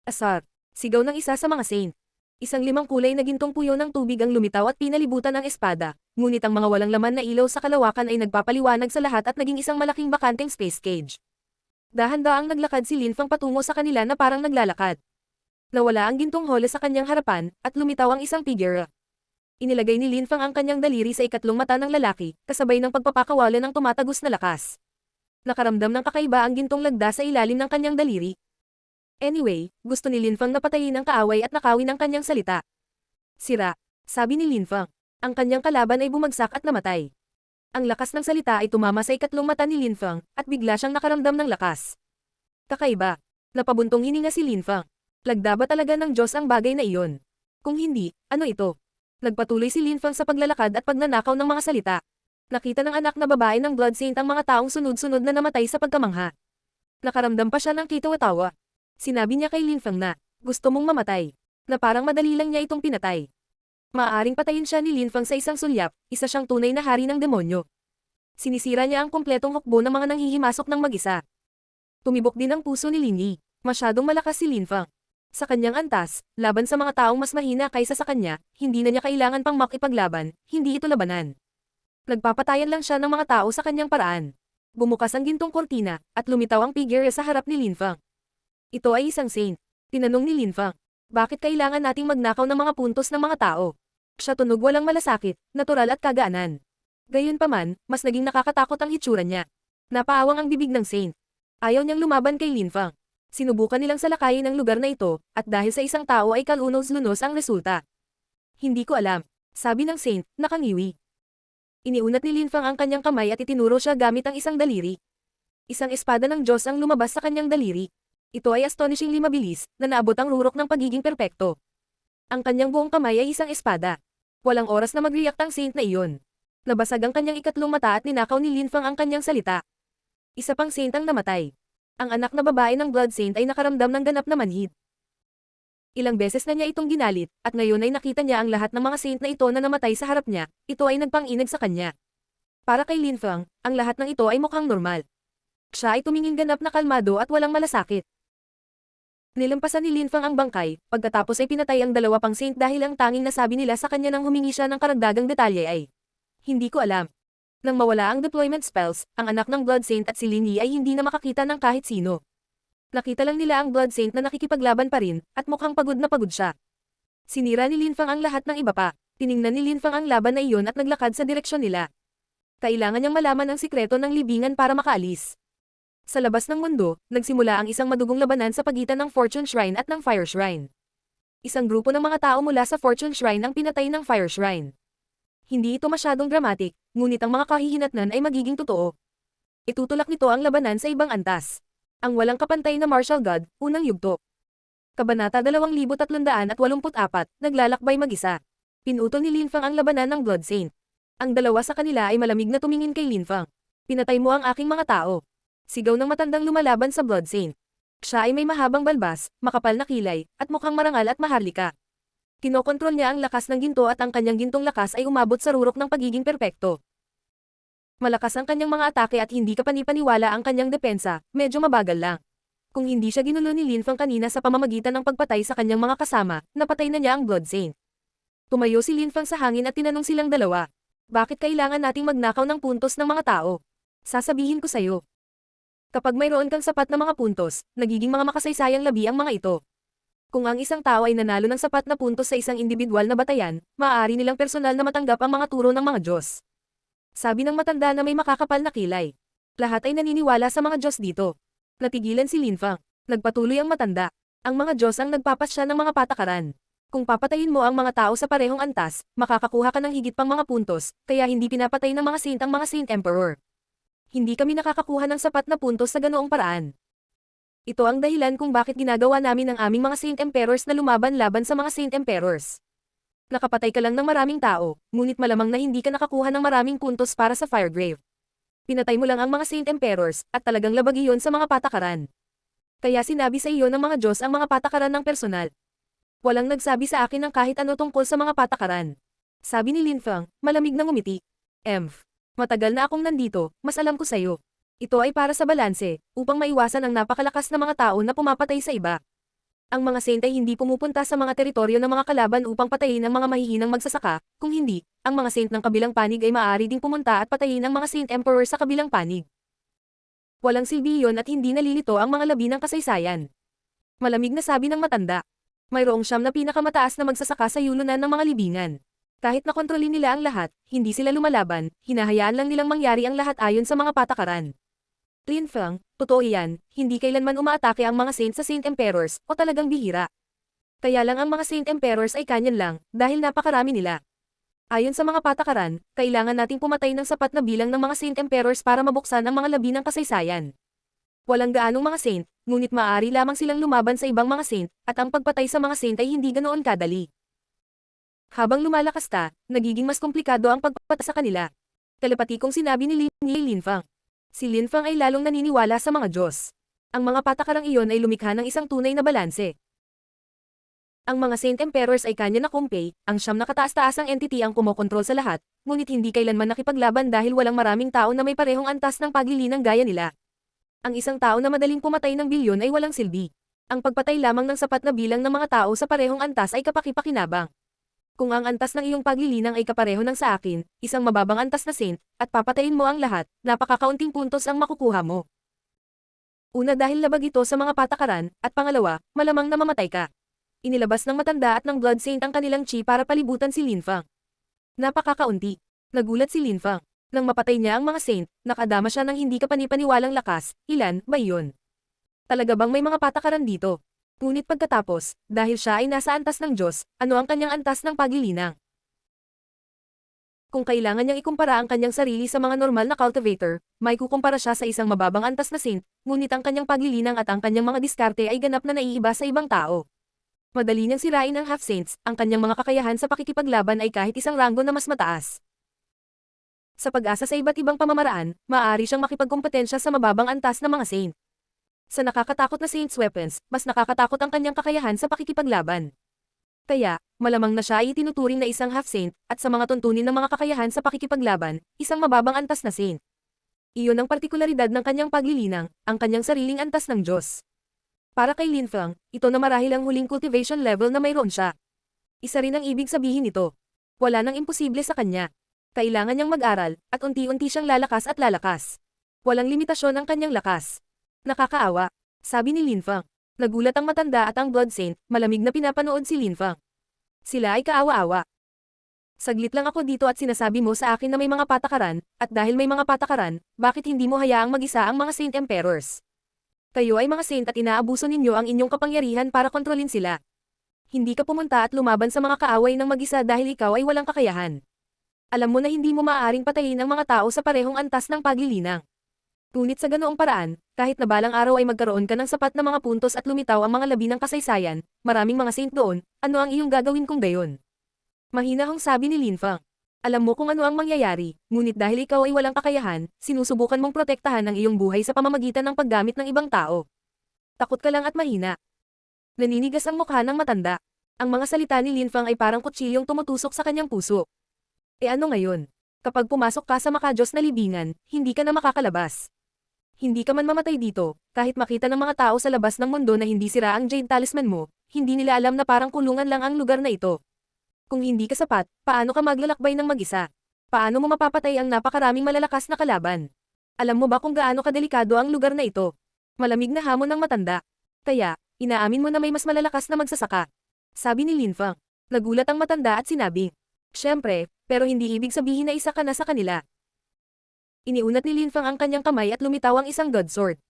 Asar. Sigaw ng isa sa mga saint. Isang limang kulay na gintong puyo ng tubig ang lumitaw at pinalibutan ang espada, ngunit ang mga walang laman na ilaw sa kalawakan ay nagpapaliwanag sa lahat at naging isang malaking bakanteng space cage. Dahan-daang naglakad si Linfang patungo sa kanila na parang naglalakad. Nawala ang gintong hole sa kanyang harapan, at lumitaw ang isang figure. Inilagay ni Linfang ang kanyang daliri sa ikatlong mata ng lalaki, kasabay ng pagpapakawala ng tumatagos na lakas. Nakaramdam ng kakaiba ang gintong lagda sa ilalim ng kanyang daliri. Anyway, gusto ni Linfang na patayin ang kaaway at nakawin ang kanyang salita. Sira, sabi ni Linfang. Ang kanyang kalaban ay bumagsak at namatay. Ang lakas ng salita ay tumama sa ikatlong mata ni Linfang, at bigla siyang nakaramdam ng lakas. Kakaiba. Napabuntong hininga si Linfang. Lagda ba talaga ng Diyos ang bagay na iyon? Kung hindi, ano ito? Nagpatuloy si Linfang sa paglalakad at pagnanakaw ng mga salita. Nakita ng anak na babae ng Blood Saint ang mga taong sunod-sunod na namatay sa pagkamangha. Nakaramdam pa siya ng kitawa-tawa. Sinabi niya kay Linfang na, gusto mong mamatay, na parang madali lang niya itong pinatay. Maaaring patayin siya ni Linfang sa isang sulyap, isa siyang tunay na hari ng demonyo. Sinisira niya ang kumpletong hukbo ng mga nanghihimasok ng mag-isa. Tumibok din ang puso ni Linyi. Masyadong malakas si Linfang. Sa kanyang antas, laban sa mga taong mas mahina kaysa sa kanya, hindi na niya kailangan pang makipaglaban, hindi ito labanan. Nagpapatayan lang siya ng mga tao sa kanyang paraan. Bumukas ang gintong kortina, at lumitaw ang figure sa harap ni Linfang. Ito ay isang saint. Tinanong ni Linfang. Bakit kailangan nating magnakaw ng mga puntos ng mga tao? Siya tunog walang malasakit, natural at kagaanan. Gayunpaman, mas naging nakakatakot ang hitsura niya. Napaawang ang bibig ng saint. Ayaw niyang lumaban kay Linfang. Sinubukan nilang salakayin ang lugar na ito, at dahil sa isang tao ay kalunos-lunos ang resulta. Hindi ko alam, sabi ng saint, nakangiwi. Iniunat ni Linfang ang kanyang kamay at itinuro siya gamit ang isang daliri. Isang espada ng Diyos ang lumabas sa kanyang daliri. Ito ay astonishingly mabilis, na naabot ang rurok ng pagiging perpekto. Ang kanyang buong kamay ay isang espada. Walang oras na mag-react ang saint na iyon. Nabasag ang kanyang ikatlong mata at ninakaw ni Linfang ang kanyang salita. Isa pang saint ang namatay. Ang anak na babae ng Blood Saint ay nakaramdam ng ganap na manhid. Ilang beses na niya itong ginalit, at ngayon ay nakita niya ang lahat ng mga saint na ito na namatay sa harap niya, ito ay nagpang-inag sa kanya. Para kay Linfang, ang lahat ng ito ay mukhang normal. Siya ay tumingin ganap na kalmado at walang malasakit. Nilampasan ni Linfang ang bangkay, pagkatapos ay pinatay ang dalawa pang saint dahil ang tanging nasabi nila sa kanya nang humingi siya ng karagdagang detalye ay, "Hindi ko alam." Nang mawala ang deployment spells, ang anak ng Blood Saint at si Lin Yi ay hindi na makakita ng kahit sino. Nakita lang nila ang Blood Saint na nakikipaglaban pa rin, at mukhang pagod na pagod siya. Sinira ni Linfang ang lahat ng iba pa. Tiningnan ni Linfang ang laban na iyon at naglakad sa direksyon nila. Kailangan niyang malaman ang sikreto ng libingan para makaalis. Sa labas ng mundo, nagsimula ang isang madugong labanan sa pagitan ng Fortune Shrine at ng Fire Shrine. Isang grupo ng mga tao mula sa Fortune Shrine ang pinatay ng Fire Shrine. Hindi ito masyadong dramatic, ngunit ang mga kahihinatnan ay magiging totoo. Itutulak nito ang labanan sa ibang antas. Ang walang kapantay na Martial God, unang yugto. Kabanata 2384, naglalakbay mag-isa. Pinutol ni Linfang ang labanan ng Blood Saint. Ang dalawa sa kanila ay malamig na tumingin kay Linfang. "Pinatay mo ang aking mga tao." Sigaw ng matandang lumalaban sa Blood Saint. Siya ay may mahabang balbas, makapal na kilay, at mukhang marangal at maharlika. Kinokontrol niya ang lakas ng ginto at ang kanyang gintong lakas ay umabot sa rurok ng pagiging perpekto. Malakas ang kanyang mga atake at hindi kapani-paniwala ang kanyang depensa, medyo mabagal lang. Kung hindi siya ginulo ni Linfang kanina sa pamamagitan ng pagpatay sa kanyang mga kasama, napatay na niya ang Blood Saint. Tumayo si Linfang sa hangin at tinanong silang dalawa. "Bakit kailangan nating magnakaw ng puntos ng mga tao?" "Sasabihin ko sa'yo. Kapag mayroon kang sapat na mga puntos, nagiging mga makasaysayang labi ang mga ito. Kung ang isang tao ay nanalo ng sapat na puntos sa isang individual na batayan, maaari nilang personal na matanggap ang mga turo ng mga Diyos." Sabi ng matanda na may makakapal na kilay. Lahat ay naniniwala sa mga Diyos dito. Natigilan si Linfang. Nagpatuloy ang matanda. Ang mga Diyos ang nagpapasya ng mga patakaran. Kung papatayin mo ang mga tao sa parehong antas, makakakuha ka ng higit pang mga puntos, kaya hindi pinapatay ng mga saint ang mga Saint Emperor. Hindi kami nakakakuha ng sapat na puntos sa ganoong paraan. Ito ang dahilan kung bakit ginagawa namin ang aming mga Saint Emperors na lumaban-laban sa mga Saint Emperors. Nakapatay ka lang ng maraming tao, ngunit malamang na hindi ka nakakuha ng maraming puntos para sa Firegrave. Pinatay mo lang ang mga Saint Emperors, at talagang labag iyon sa mga patakaran. Kaya sinabi sa iyo ng mga Diyos ang mga patakaran ng personal. Walang nagsabi sa akin ng kahit ano tungkol sa mga patakaran. Sabi ni Linfang, malamig na ngumiti. Matagal na akong nandito, mas alam ko sa'yo. Ito ay para sa balanse, upang maiwasan ang napakalakas na mga tao na pumapatay sa iba. Ang mga saint ay hindi pumupunta sa mga teritoryo ng mga kalaban upang patayin ang mga mahihinang magsasaka, kung hindi, ang mga saint ng kabilang panig ay maaari ding pumunta at patayin ang mga Saint Emperor sa kabilang panig. Walang silbi iyon at hindi nalilito ang mga labi ng kasaysayan. Malamig na sabi ng matanda. Mayroong 9 na pinakamataas na magsasaka sa yulunan ng mga libingan. Kahit nakontrolin nila ang lahat, hindi sila lumalaban, hinahayaan lang nilang mangyari ang lahat ayon sa mga patakaran. Linfang, totoo iyan, hindi kailanman umaatake ang mga saint sa Saint Emperors, o talagang bihira. Kaya lang ang mga Saint Emperors ay kanyan lang, dahil napakarami nila. Ayon sa mga patakaran, kailangan nating pumatay ng sapat na bilang ng mga Saint Emperors para mabuksan ang mga labi ng kasaysayan. Walang gaanong mga saint, ngunit maaari lamang silang lumaban sa ibang mga saint, at ang pagpatay sa mga saint ay hindi ganoon kadali. Habang lumalakas nagiging mas komplikado ang pagpatay sa kanila. Telepatikong sinabi ni Linfang. Si Linfang ay lalong naniniwala sa mga Diyos. Ang mga patakarang iyon ay lumikha ng isang tunay na balanse. Ang mga Saint Emperors ay kanya na kumpay, ang 9 na kataas-taasang entity ang kumokontrol sa lahat, ngunit hindi kailanman nakipaglaban dahil walang maraming tao na may parehong antas ng paglilinang gaya nila. Ang isang tao na madaling pumatay ng bilyon ay walang silbi. Ang pagpatay lamang ng sapat na bilang ng mga tao sa parehong antas ay kapaki-pakinabang. Kung ang antas ng iyong paglilinang ay kapareho ng sa akin, isang mababang antas na saint, at papatayin mo ang lahat, napakakaunting puntos ang makukuha mo. Una dahil labag ito sa mga patakaran, at pangalawa, malamang na mamatay ka. Inilabas ng matanda at ng Blood Saint ang kanilang chi para palibutan si Linfang. Napakakaunti. Nagulat si Linfang. Nang mapatay niya ang mga saint, nakadama siya ng hindi kapani-paniwalang lakas, ilan ba iyon? Talaga bang may mga patakaran dito? Ngunit pagkatapos, dahil siya ay nasa antas ng Diyos, ano ang kanyang antas ng paglilinang? Kung kailangan niyang ikumpara ang kanyang sarili sa mga normal na cultivator, may kukumpara siya sa isang mababang antas na saint, ngunit ang kanyang paglilinang at ang kanyang mga diskarte ay ganap na naiiba sa ibang tao. Madali niyang sirain ang half-saints, ang kanyang mga kakayahan sa pakikipaglaban ay kahit isang ranggo na mas mataas. Sa pag-asa sa iba't ibang pamamaraan, maaari siyang makipagkompetensya sa mababang antas na mga saint. Sa nakakatakot na saint's weapons, mas nakakatakot ang kanyang kakayahan sa pakikipaglaban. Kaya, malamang na siya ay itinuturing na isang half-saint, at sa mga tuntunin ng mga kakayahan sa pakikipaglaban, isang mababang antas na saint. Iyon ang partikularidad ng kanyang paglilinang, ang kanyang sariling antas ng Diyos. Para kay Lin Feng, ito na marahil ang huling cultivation level na mayroon siya. Isa rin ang ibig sabihin nito. Wala nang imposible sa kanya. Kailangan niyang mag-aral, at unti-unti siyang lalakas at lalakas. Walang limitasyon ang kanyang lakas. Nakakaawa, sabi ni Lin Feng. Nagulat ang matanda at ang Blood Saint, malamig na pinapanood si Lin Feng. Sila ay kaawa-awa. Saglit lang ako dito at sinasabi mo sa akin na may mga patakaran, at dahil may mga patakaran, bakit hindi mo hayaang mag-isa ang mga Saint Emperors? Kayo ay mga Saint at inaabuso ninyo ang inyong kapangyarihan para kontrolin sila. Hindi ka pumunta at lumaban sa mga kaaway ng mag-isa dahil ikaw ay walang kakayahan. Alam mo na hindi mo maaaring patayin ang mga tao sa parehong antas ng paglilinang. Ngunit sa ganoong paraan, kahit na balang araw ay magkaroon ka ng sapat na mga puntos at lumitaw ang mga labi ng kasaysayan, maraming mga Saint doon, ano ang iyong gagawin kung gayon? Mahinahong sabi ni Lin Feng. Alam mo kung ano ang mangyayari, ngunit dahil ikaw ay walang kakayahan, sinusubukan mong protektahan ang iyong buhay sa pamamagitan ng paggamit ng ibang tao. Takot ka lang at mahina. Naninigas ang mukha ng matanda. Ang mga salita ni Lin Feng ay parang kutsilyong tumutusok sa kanyang puso. E ano ngayon? Kapag pumasok ka sa makadiyos na libingan, hindi ka na makakalabas. Hindi ka man mamatay dito, kahit makita ng mga tao sa labas ng mundo na hindi sira ang Jade Talisman mo, hindi nila alam na parang kulungan lang ang lugar na ito. Kung hindi ka sapat, paano ka maglalakbay ng mag-isa? Paano mo mapapatay ang napakaraming malalakas na kalaban? Alam mo ba kung gaano kadelikado ang lugar na ito? Malamig na hamon ng matanda. Kaya, inaamin mo na may mas malalakas na magsasaka. Sabi ni Lin Feng. Nagulat ang matanda at sinabi. Siyempre, pero hindi ibig sabihin na isa ka na sa kanila. Iniunat ni Lin Feng ang kanyang kamay at lumitaw ang isang God Sword.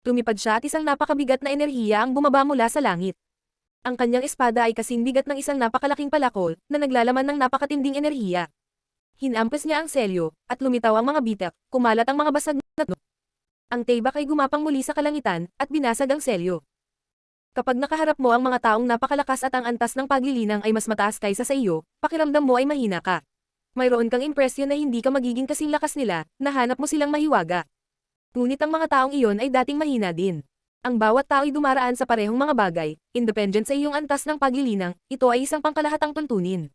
Lumipad siya at isang napakabigat na enerhiya ang bumaba mula sa langit. Ang kanyang espada ay kasing bigat ng isang napakalaking palakol na naglalaman ng napakatinding enerhiya. Hinampes niya ang selyo, at lumitaw ang mga bitak, kumalat ang mga basag na tunog. Ang taybak ay gumapang muli sa kalangitan, at binasag ang selyo. Kapag nakaharap mo ang mga taong napakalakas at ang antas ng paglilinang ay mas mataas kaysa sa iyo, pakiramdam mo ay mahina ka. Mayroon kang impresyon na hindi ka magiging kasing lakas nila, nahanap mo silang mahiwaga. Ngunit ang mga taong iyon ay dating mahina din. Ang bawat tao ay dumaraan sa parehong mga bagay, independent sa iyong antas ng paglilinang, ito ay isang pangkalahatang tuntunin.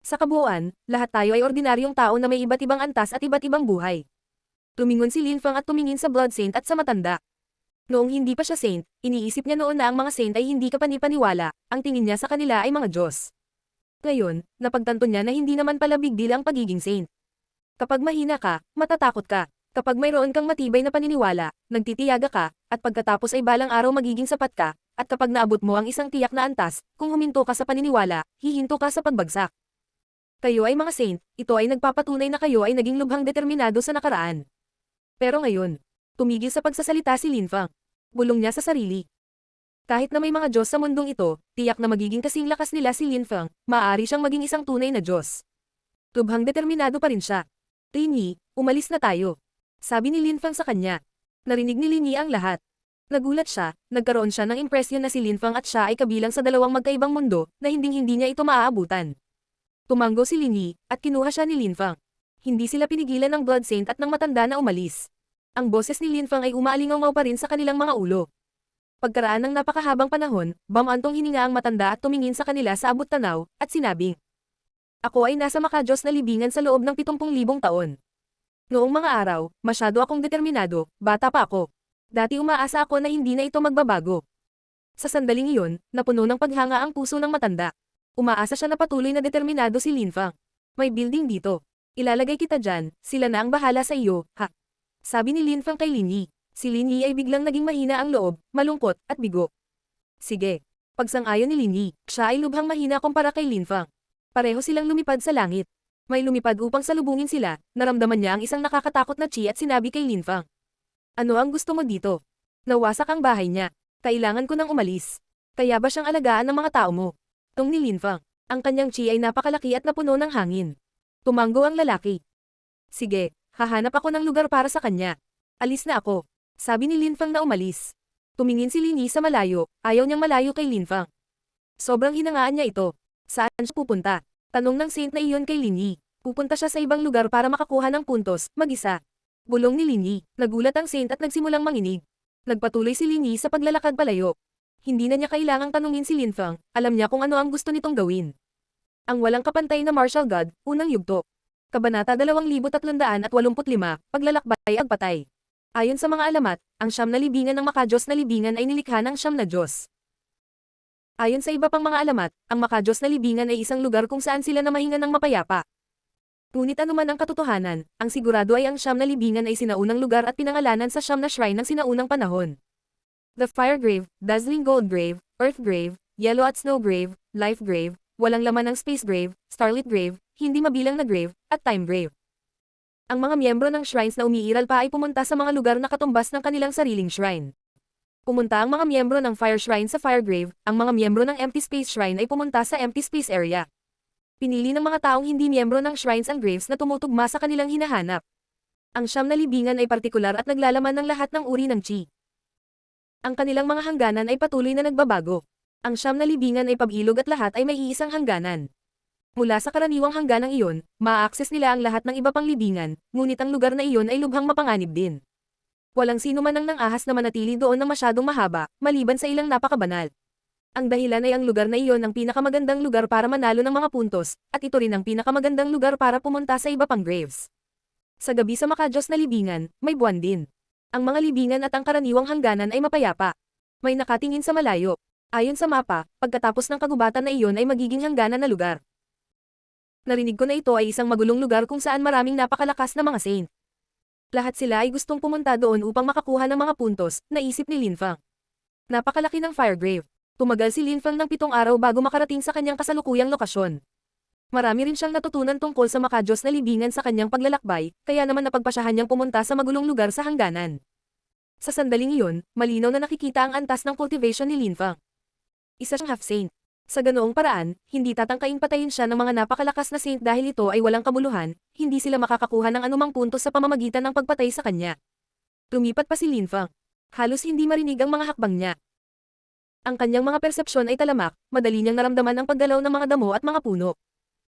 Sa kabuuan, lahat tayo ay ordinaryong tao na may iba't ibang antas at iba't ibang buhay. Tumingon si Lin Feng at tumingin sa Blood Saint at sa matanda. Noong hindi pa siya Saint, iniisip niya noon na ang mga Saint ay hindi kapanipaniwala, ang tingin niya sa kanila ay mga Diyos. Ngayon, napagtanto niya na hindi naman pala big deal ang pagiging Saint. Kapag mahina ka, matatakot ka. Kapag mayroon kang matibay na paniniwala, nagtitiyaga ka, at pagkatapos ay balang araw magiging sapat ka, at kapag naabot mo ang isang tiyak na antas, kung huminto ka sa paniniwala, hihinto ka sa pagbagsak. Kayo ay mga Saint, ito ay nagpapatunay na kayo ay naging lubhang determinado sa nakaraan. Pero ngayon, tumigil sa pagsasalita si Lin Feng. Bulong niya sa sarili. Kahit na may mga Diyos sa mundong ito, tiyak na magiging kasing lakas nila si Lin Feng, maaari siyang maging isang tunay na Diyos. Lubhang determinado pa rin siya. Rini, umalis na tayo. Sabi ni Lin Feng sa kanya. Narinig ni Lin Yi ang lahat. Nagulat siya, nagkaroon siya ng impresyon na si Lin Feng at siya ay kabilang sa dalawang magkaibang mundo, na hinding-hindi niya ito maaabutan. Tumanggo si Lin Yi, at kinuha siya ni Lin Feng. Hindi sila pinigilan ng Blood Saint at ng matanda na umalis. Ang boses ni Lin Feng ay umaalingaw pa rin sa kanilang mga ulo. Pagkaraan ng napakahabang panahon, bamantong hininga ang matanda at tumingin sa kanila sa abot tanaw, at sinabing, ako ay nasa makadiyos na libingan sa loob ng 70,000 taon. Noong mga araw, masyado akong determinado, bata pa ako. Dati umaasa ako na hindi na ito magbabago. Sa sandaling iyon, napuno ng paghanga ang puso ng matanda. Umaasa siya na patuloy na determinado si Lin Feng. May building dito. Ilalagay kita dyan, sila na ang bahala sa iyo, ha? Sabi ni Lin Feng kay Lin Yi. Si Lin Yi ay biglang naging mahina ang loob, malungkot, at bigo. Sige. Pagsang-ayon ni Lin Yi, siya ay lubhang mahina kumpara kay Lin Feng. Pareho silang lumipad sa langit. May lumipad upang salubungin sila, naramdaman niya ang isang nakakatakot na chi at sinabi kay Lin Feng. Ano ang gusto mo dito? Nawasak ang bahay niya. Kailangan ko nang umalis. Kaya ba siyang alagaan ng mga tao mo? Tong ni Lin Feng. Ang kanyang chi ay napakalaki at napuno ng hangin. Tumanggo ang lalaki. Sige, hahanap ako ng lugar para sa kanya. Alis na ako. Sabi ni Lin Feng na umalis. Tumingin si Lin Yi sa malayo, ayaw niyang malayo kay Lin Feng. Sobrang hinangaan niya ito. Saan siya pupunta? Tanong ng Saint na iyon kay Lin Yi. Pupunta siya sa ibang lugar para makakuha ng puntos, mag-isa. Bulong ni Lin Yi. Nagulat ang Saint at nagsimulang manginig. Nagpatuloy si Lin Yi sa paglalakad palayo. Hindi na niya kailangang tanungin si Lin Feng, alam niya kung ano ang gusto nitong gawin. Ang walang kapantay na martial god, unang yugto. Kabanata 2385, Paglalakbay at Patay. Ayon sa mga alamat, ang 9 na libingan ng makadiyos na libingan ay nilikha ng 9 na Diyos. Ayon sa iba pang mga alamat, ang makadiyos na libingan ay isang lugar kung saan sila namahinga ng mapayapa. Ngunit anuman ang katotohanan, ang sigurado ay ang 9 na libingan ay sinaunang lugar at pinangalanan sa 9 na shrine ng sinaunang panahon. The Fire Grave, Dazzling Gold Grave, Earth Grave, Yellow at Snow Grave, Life Grave, walang laman ng Space Grave, Starlit Grave, hindi mabilang na Grave, at Time Grave. Ang mga miyembro ng shrines na umiiral pa ay pumunta sa mga lugar na katumbas ng kanilang sariling shrine. Pumunta ang mga miyembro ng Fire Shrine sa Fire Grave, ang mga miyembro ng Empty Space Shrine ay pumunta sa Empty Space Area. Pinili ng mga taong hindi miyembro ng shrines and graves na tumutugma sa kanilang hinahanap. Ang 9 na libingan ay partikular at naglalaman ng lahat ng uri ng chi. Ang kanilang mga hangganan ay patuloy na nagbabago. Ang 9 na libingan ay pabilog at lahat ay may iisang hangganan. Mula sa karaniwang hangganang iyon, maa-access nila ang lahat ng iba pang libingan, ngunit ang lugar na iyon ay lubhang mapanganib din. Walang sino man ang nang-ahas na manatili doon na masyadong mahaba, maliban sa ilang napakabanal. Ang dahilan ay ang lugar na iyon ang pinakamagandang lugar para manalo ng mga puntos, at ito rin ang pinakamagandang lugar para pumunta sa iba pang graves. Sa gabi sa makadiyos na libingan, may buwan din. Ang mga libingan at ang karaniwang hangganan ay mapayapa. May nakatingin sa malayo. Ayon sa mapa, pagkatapos ng kagubatan na iyon ay magiging hangganan na lugar. Narinig ko na ito ay isang magulong lugar kung saan maraming napakalakas na mga saint. Lahat sila ay gustong pumunta doon upang makakuha ng mga puntos, naisip ni Lin Fang. Napakalaki ng Fire Grave. Tumagal si Lin Fang ng 7 araw bago makarating sa kanyang kasalukuyang lokasyon. Marami rin siyang natutunan tungkol sa makadiyos na libingan sa kanyang paglalakbay, kaya naman napagpasyahan niyang pumunta sa magulong lugar sa hangganan. Sa sandaling iyon, malinaw na nakikita ang antas ng cultivation ni Lin Fang. Isa siyang half-saint. Sa ganoong paraan, hindi tatangkaing patayin siya ng mga napakalakas na saint dahil ito ay walang kabuluhan, hindi sila makakakuha ng anumang puntos sa pamamagitan ng pagpatay sa kanya. Lumipat pa si Lin Fang. Halos hindi marinig ang mga hakbang niya. Ang kanyang mga persepsyon ay talamak, madali niyang naramdaman ang paggalaw ng mga damo at mga puno.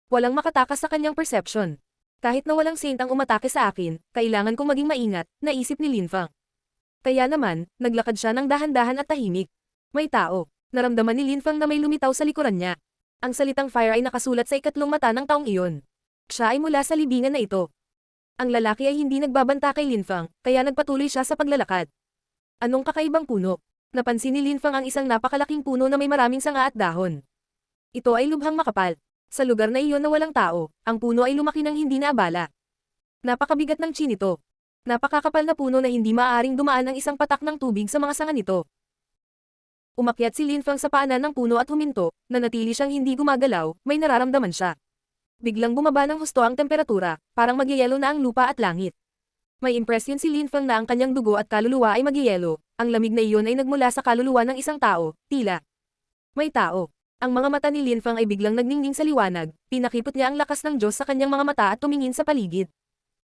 Walang makatakas sa kanyang perception. Kahit na walang saint ang umatake sa akin, kailangan kong maging maingat, naisip ni Lin Fang. Kaya naman, naglakad siya ng dahan-dahan at tahimik. May tao. Naramdaman ni Lin Fang na may lumitaw sa likuran niya. Ang salitang fire ay nakasulat sa ikatlong mata ng taong iyon. Siya ay mula sa libingan na ito. Ang lalaki ay hindi nagbabanta kay Lin Fang, kaya nagpatuloy siya sa paglalakad. Anong kakaibang puno? Napansin ni Lin Fang ang isang napakalaking puno na may maraming sanga at dahon. Ito ay lubhang makapal. Sa lugar na iyon na walang tao, ang puno ay lumaki ng hindi naabala. Napakabigat ng chi nito. Napakakapal na puno na hindi maaaring dumaan ang isang patak ng tubig sa mga sanga nito. Umakyat si Lin Fang sa paanan ng puno at huminto, nanatili siyang hindi gumagalaw, may nararamdaman siya. Biglang bumaba ng husto ang temperatura, parang magyayelo na ang lupa at langit. May impresyon si Lin Fang na ang kanyang dugo at kaluluwa ay magyayelo, ang lamig na iyon ay nagmula sa kaluluwa ng isang tao, tila. May tao. Ang mga mata ni Lin Fang ay biglang nagningning sa liwanag, pinakipot niya ang lakas ng Diyos sa kanyang mga mata at tumingin sa paligid.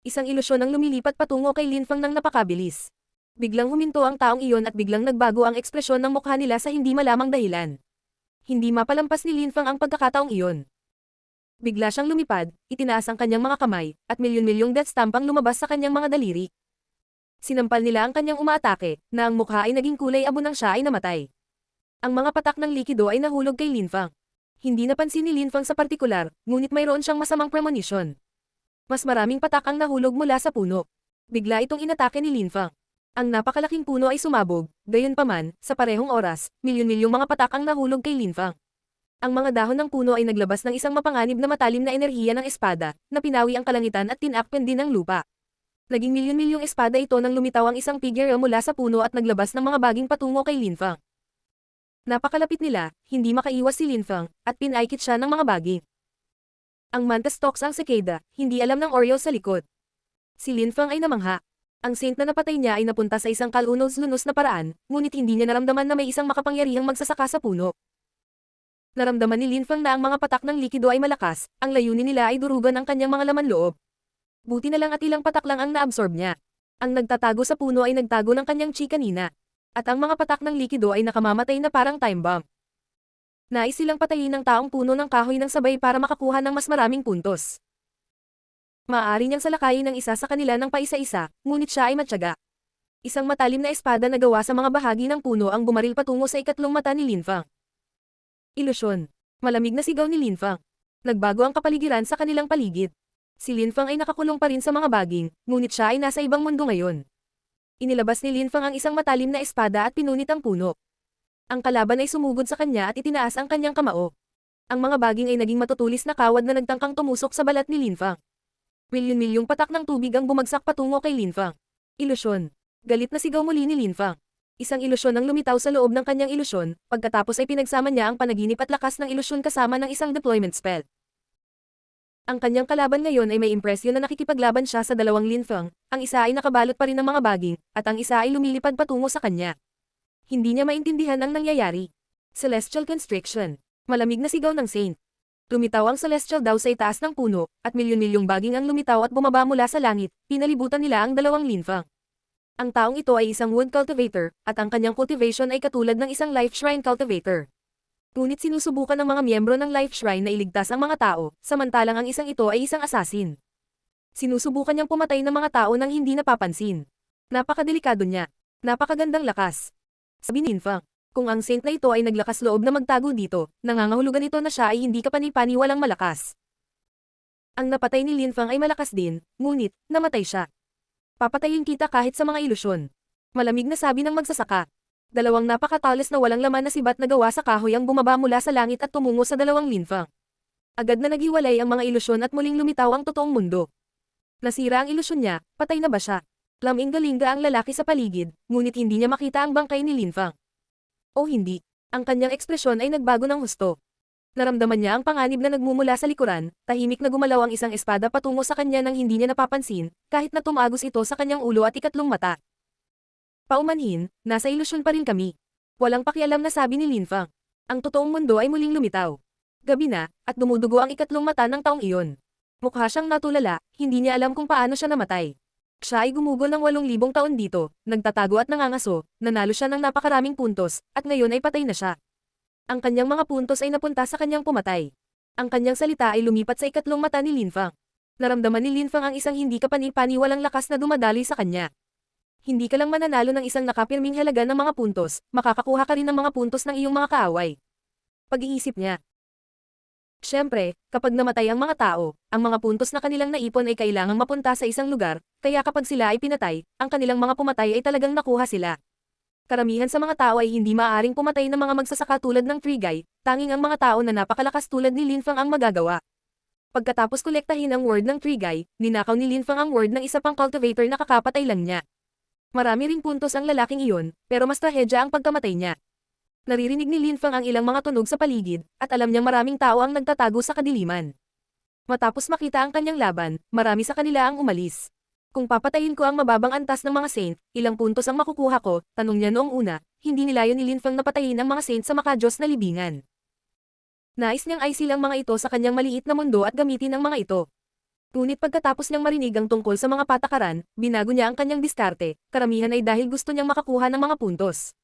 Isang ilusyon ang lumilipat patungo kay Lin Fang ng napakabilis. Biglang huminto ang taong iyon at biglang nagbago ang ekspresyon ng mukha nila sa hindi malamang dahilan. Hindi mapalampas ni Lin Fang ang pagkakataong iyon. Bigla siyang lumipad, itinaas ang kanyang mga kamay, at milyon-milyong death stamp ang lumabas sa kanyang mga daliri. Sinampal nila ang kanyang umaatake, na ang mukha ay naging kulay abo nang siya ay namatay. Ang mga patak ng likido ay nahulog kay Lin Fang. Hindi napansin ni Lin Fang sa partikular, ngunit mayroon siyang masamang premonition. Mas maraming patak ang nahulog mula sa puno. Bigla itong inatake ni Lin Fang. Ang napakalaking puno ay sumabog, gayunpaman, sa parehong oras, milyon-milyong mga patak ang nahulog kay Lin Fang. Ang mga dahon ng puno ay naglabas ng isang mapanganib na matalim na enerhiya ng espada, na pinawi ang kalangitan at tinakpan din ang lupa. Naging milyon-milyong espada ito nang lumitaw ang isang figure mula sa puno at naglabas ng mga baging patungo kay Lin Fang. Napakalapit nila, hindi makaiwas si Lin Fang, at pinaikit siya ng mga baging. Ang mantis stalks ang cicada, hindi alam ng Oreo sa likod. Si Lin Fang ay namangha. Ang saint na napatay niya ay napunta sa isang kalunos-lunos na paraan, ngunit hindi niya naramdaman na may isang makapangyarihang magsasaka sa puno. Naramdaman ni Lin Fang na ang mga patak ng likido ay malakas, ang layunin nila ay durugan ang kanyang mga laman loob. Buti na lang at ilang patak lang ang naabsorb niya. Ang nagtatago sa puno ay nagtago ng kanyang chi kanina. At ang mga patak ng likido ay nakamamatay na parang time bomb. Nais silang patayin ng taong puno ng kahoy ng sabay para makakuha ng mas maraming puntos. Maaari niyang salakayin ng isa sa kanila ng paisa-isa, ngunit siya ay matyaga. Isang matalim na espada na gawa sa mga bahagi ng puno ang bumaril patungo sa ikatlong mata ni Lin Fang. Ilusyon. Malamig na sigaw ni Lin Fang. Nagbago ang kapaligiran sa kanilang paligid. Si Lin Fang ay nakakulong pa rin sa mga baging, ngunit siya ay nasa ibang mundo ngayon. Inilabas ni Lin Fang ang isang matalim na espada at pinunit ang puno. Ang kalaban ay sumugod sa kanya at itinaas ang kanyang kamao. Ang mga baging ay naging matutulis na kawad na nagtangkang tumusok sa balat ni Lin Fang. Milyon-milyong patak ng tubig ang bumagsak patungo kay Lin Fang. Ilusyon. Galit na sigaw muli ni Lin Fang. Isang ilusyon ang lumitaw sa loob ng kanyang ilusyon, pagkatapos ay pinagsama niya ang panaginip at lakas ng ilusyon kasama ng isang deployment spell. Ang kanyang kalaban ngayon ay may impresyon na nakikipaglaban siya sa dalawang Lin Fang, ang isa ay nakabalot pa rin ng mga baging, at ang isa ay lumilipad patungo sa kanya. Hindi niya maintindihan ang nangyayari. Celestial Constriction. Malamig na sigaw ng Saint. Lumitaw ang Celestial daw sa itaas ng puno, at milyon-milyong baging ang lumitaw at bumaba mula sa langit, pinalibutan nila ang dalawang Lin Fang. Ang taong ito ay isang wood cultivator, at ang kanyang cultivation ay katulad ng isang life shrine cultivator. Ngunit sinusubukan ng mga miyembro ng life shrine na iligtas ang mga tao, samantalang ang isang ito ay isang assassin. Sinusubukan niyang pumatay ng mga tao nang hindi napapansin. Napakadelikado niya. Napakagandang lakas. Sabi ni Lin Fang, kung ang saint na ito ay naglakas loob na magtago dito, nangangahulugan ito na siya ay hindi kapani-paniwalang malakas. Ang napatay ni Lin Fang ay malakas din, ngunit, namatay siya. Papatayin kita kahit sa mga ilusyon. Malamig na sabi ng magsasaka. Dalawang napakatalas na walang laman na sibat na gawa sa kahoy ang bumaba mula sa langit at tumungo sa dalawang Lin Fang. Agad na naghiwalay ang mga ilusyon at muling lumitaw ang totoong mundo. Nasira ang ilusyon niya, patay na ba siya? Laming-galinga ang lalaki sa paligid, ngunit hindi niya makita ang bangkay ni Lin Fang. O hindi. Ang kanyang ekspresyon ay nagbago ng husto. Naramdaman niya ang panganib na nagmumula sa likuran, tahimik na gumalaw ang isang espada patungo sa kanya nang hindi niya napapansin, kahit na tumagos ito sa kanyang ulo at ikatlong mata. Paumanhin, nasa ilusyon pa rin kami. Walang pakialam na sabi ni Lin Fang. Ang totoong mundo ay muling lumitaw. Gabi na, at dumudugo ang ikatlong mata ng taong iyon. Mukha siyang natulala, hindi niya alam kung paano siya namatay. Siya ay gumugol ng 8,000 taon dito, nagtatago at nangangaso, nanalo siya ng napakaraming puntos, at ngayon ay patay na siya. Ang kanyang mga puntos ay napunta sa kanyang pumatay. Ang kanyang salita ay lumipat sa ikatlong mata ni Lin Fang. Naramdaman ni Lin Fang ang isang hindi kapani-paniwalang lakas na dumadaloy sa kanya. Hindi ka lang mananalo ng isang nakapirming halaga ng mga puntos, makakakuha ka rin ng mga puntos ng iyong mga kaaway. Pag-iisip niya. Siyempre, kapag namatay ang mga tao, ang mga puntos na kanilang naipon ay kailangang mapunta sa isang lugar, kaya kapag sila ay pinatay, ang kanilang mga pumatay ay talagang nakuha sila. Karamihan sa mga tao ay hindi maaaring pumatay ng mga magsasaka tulad ng Free Guy, tanging ang mga tao na napakalakas tulad ni Lin Fang ang magagawa. Pagkatapos kolektahin ang word ng Free Guy, ninakaw ni Lin Fang ang word ng isa pang cultivator na kakapatay lang niya. Marami ring puntos ang lalaking iyon, pero mas trahedya ang pagkamatay niya. Naririnig ni Lin Fang ang ilang mga tunog sa paligid, at alam niyang maraming tao ang nagtatago sa kadiliman. Matapos makita ang kanyang laban, marami sa kanila ang umalis. Kung papatayin ko ang mababang antas ng mga saint, ilang puntos ang makukuha ko, tanong niya noong una, hindi nilayon ni Lin Fang na patayin ang mga saint sa makadiyos na libingan. Nais niyang aisil ang mga ito sa kanyang maliit na mundo at gamitin ang mga ito. Ngunit pagkatapos niyang marinig ang tungkol sa mga patakaran, binago niya ang kanyang diskarte, karamihan ay dahil gusto niyang makakuha ng mga puntos.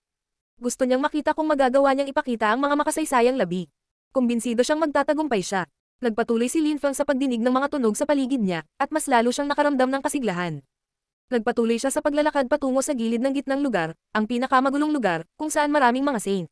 Gusto niyang makita kung magagawa niyang ipakita ang mga makasaysayang labi. Kumbinsido siyang magtatagumpay siya. Nagpatuloy si Lin Fang sa pagdinig ng mga tunog sa paligid niya, at mas lalo siyang nakaramdam ng kasiglahan. Nagpatuloy siya sa paglalakad patungo sa gilid ng gitnang lugar, ang pinakamagulong lugar, kung saan maraming mga saint.